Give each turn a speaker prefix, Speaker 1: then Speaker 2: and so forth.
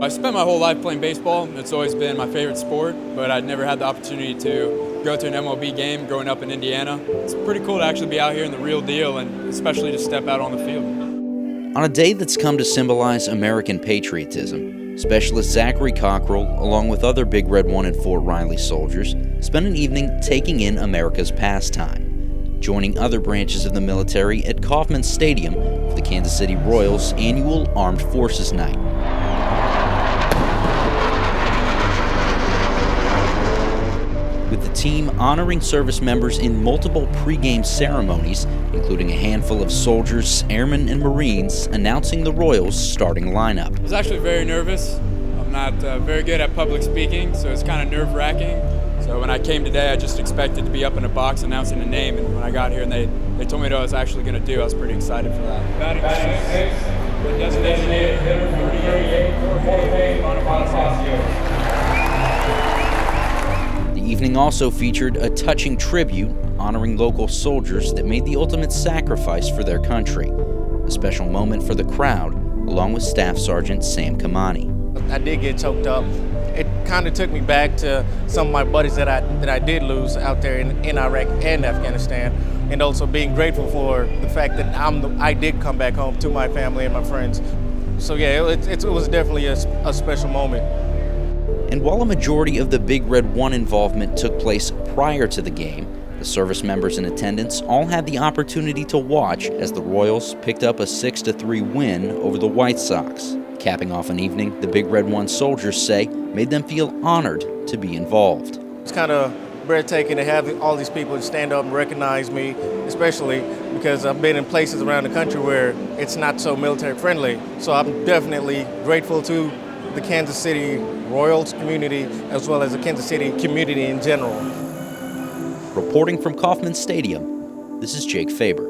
Speaker 1: I spent my whole life playing baseball. It's always been my favorite sport, but I'd never had the opportunity to go to an MLB game growing up in Indiana. It's pretty cool to actually be out here in the real deal, and especially to step out on the field.
Speaker 2: On a day that's come to symbolize American patriotism, Specialist Zachary Cockrill, along with other Big Red 1 and Fort Riley soldiers, spent an evening taking in America's pastime, joining other branches of the military at Kauffman Stadium for the Kansas City Royals' annual Armed Forces Night. With the team honoring service members in multiple pregame ceremonies, including a handful of soldiers, airmen, and Marines, announcing the Royals' starting lineup.
Speaker 1: I was actually very nervous. I'm not very good at public speaking, so it's kind of nerve-wracking. So when I came today, I just expected to be up in a box announcing a name, and when I got here and they told me what I was actually going to do, I was pretty excited for that. Batting six, the designated hitter 38, Bonifacio.
Speaker 2: The evening also featured a touching tribute honoring local soldiers that made the ultimate sacrifice for their country. A special moment for the crowd, along with Staff Sergeant Sam Kamani.
Speaker 3: I did get choked up. It kind of took me back to some of my buddies that I did lose out there in Iraq and Afghanistan, and also being grateful for the fact that I did come back home to my family and my friends. So yeah, it was definitely a special moment.
Speaker 2: And while a majority of the Big Red 1 involvement took place prior to the game, the service members in attendance all had the opportunity to watch as the Royals picked up a 6-3 win over the White Sox. Capping off an evening the Big Red 1 soldiers say made them feel honored to be involved.
Speaker 3: It's kind of breathtaking to have all these people stand up and recognize me, especially because I've been in places around the country where it's not so military friendly. So I'm definitely grateful to the Kansas City Royals community as well as the Kansas City community in general.
Speaker 2: Reporting from Kauffman Stadium, this is Jake Faber.